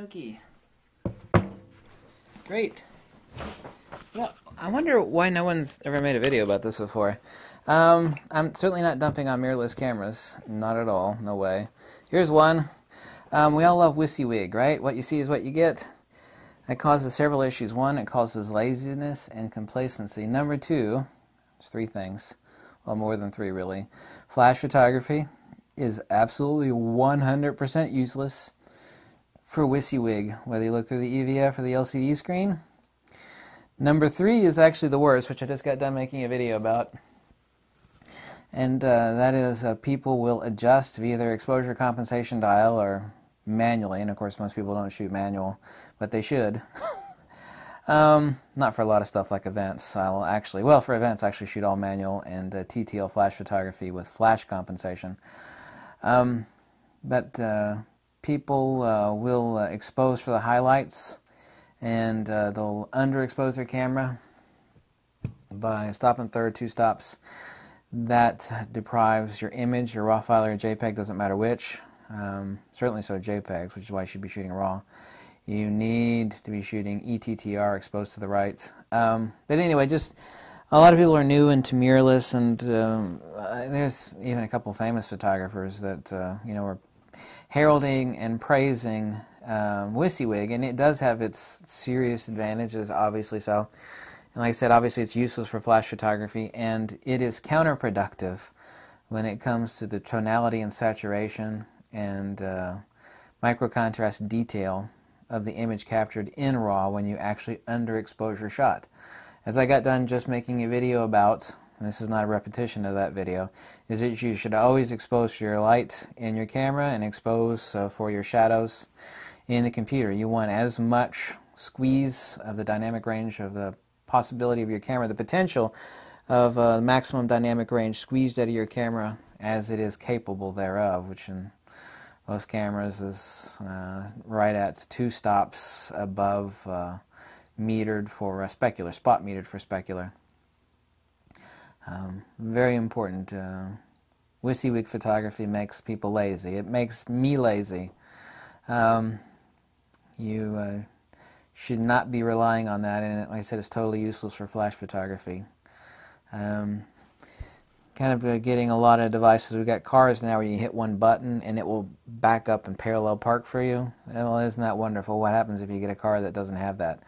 Okie dokie. Great. Well, I wonder why no one's ever made a video about this before. I'm certainly not dumping on mirrorless cameras. Not at all. No way. Here's one. We all love WYSIWYG, right? What you see is what you get. It causes several issues. One, it causes laziness and complacency. Number two, there's three things. Well, more than three, really. Flash photography is absolutely 100% useless for WYSIWYG, whether you look through the EVF or the LCD screen. Number three is actually the worst, which I just got done making a video about. And that is people will adjust via their exposure compensation dial or manually, and of course most people don't shoot manual, but they should. Not for a lot of stuff like events. For events I actually shoot all manual and TTL flash photography with flash compensation. But people will expose for the highlights, and they'll underexpose their camera by stopping third, 2 stops. That deprives your image, your RAW file or your JPEG, doesn't matter which. Certainly so JPEGs, which is why you should be shooting RAW. You need to be shooting ETTR, exposed to the right. But anyway, just a lot of people are new into mirrorless, and there's even a couple famous photographers that were heralding and praising WYSIWYG, and it does have its serious advantages, obviously so. And like I said, obviously it's useless for flash photography, and it is counterproductive when it comes to the tonality and saturation and micro-contrast detail of the image captured in RAW when you actually underexpose your shot. As I got done just making a video about, and this is not a repetition of that video, is that you should always expose for your light in your camera and expose for your shadows in the computer. You want as much squeeze of the dynamic range of the possibility of your camera, the potential of maximum dynamic range squeezed out of your camera as it is capable thereof, which in most cameras is right at 2 stops above metered for specular, spot metered for specular. Very important. WYSIWYG photography makes people lazy. It makes me lazy. You should not be relying on that, and like I said, it's totally useless for flash photography. Kind of getting a lot of devices. We've got cars now where you hit one button and it will back up and parallel park for you. Well, isn't that wonderful? What happens if you get a car that doesn't have that?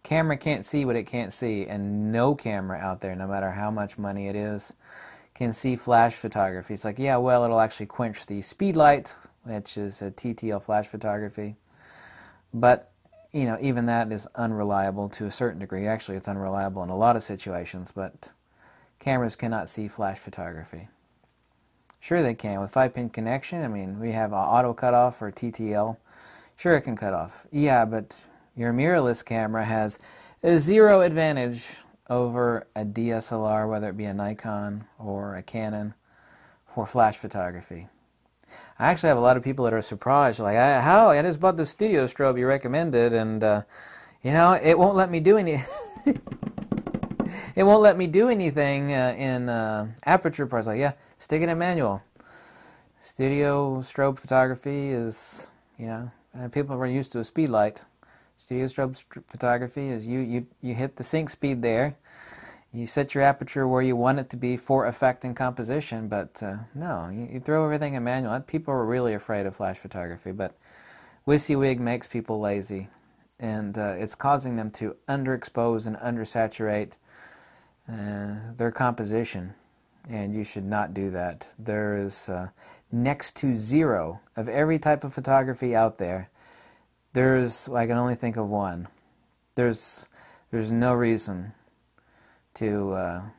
Camera can't see what it can't see, and no camera out there, no matter how much money it is, can see flash photography. It's like, yeah, well, it'll actually quench the speed light, which is a TTL flash photography. But, even that is unreliable to a certain degree. Actually, it's unreliable in a lot of situations, but cameras cannot see flash photography. Sure they can. With 5-pin connection, we have auto cutoff for TTL. Sure, it can cut off. Yeah, but your mirrorless camera has a zero advantage over a DSLR, whether it be a Nikon or a Canon, for flash photography. I actually have a lot of people that are surprised, like, how? I just bought the studio strobe you recommended, and it won't let me do any. It won't let me do anything in aperture parts. Like, yeah, stick it in manual. Studio strobe photography is, people are used to a speed light. Studio strobe photography is you hit the sync speed there. You set your aperture where you want it to be for effect and composition, but no, you throw everything in manual. People are really afraid of flash photography, but WYSIWYG makes people lazy, and it's causing them to underexpose and undersaturate their composition, and you should not do that. There is next to zero of every type of photography out there. I can only think of one. There's no reason to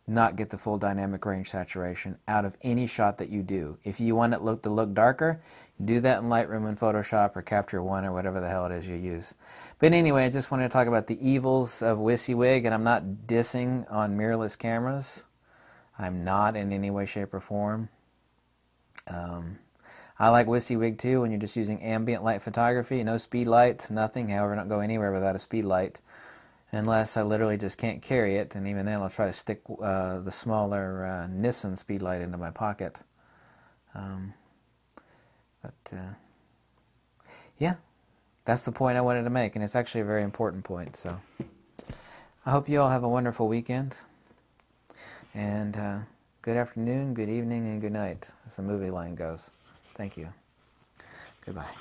not get the full dynamic range saturation out of any shot that you do. If you want it to look darker, do that in Lightroom and Photoshop or Capture One or whatever the hell it is you use. But anyway, I just wanted to talk about the evils of WYSIWYG, and I'm not dissing on mirrorless cameras. I'm not in any way, shape, or form. I like WYSIWYG too when you're just using ambient light photography, no speed light, nothing. However, don't go anywhere without a speed light unless I literally just can't carry it, and even then I'll try to stick the smaller Nissan speed light into my pocket. Yeah, that's the point I wanted to make, and it's actually a very important point. So I hope you all have a wonderful weekend, and good afternoon, good evening, and good night, as the movie line goes. Thank you. Goodbye.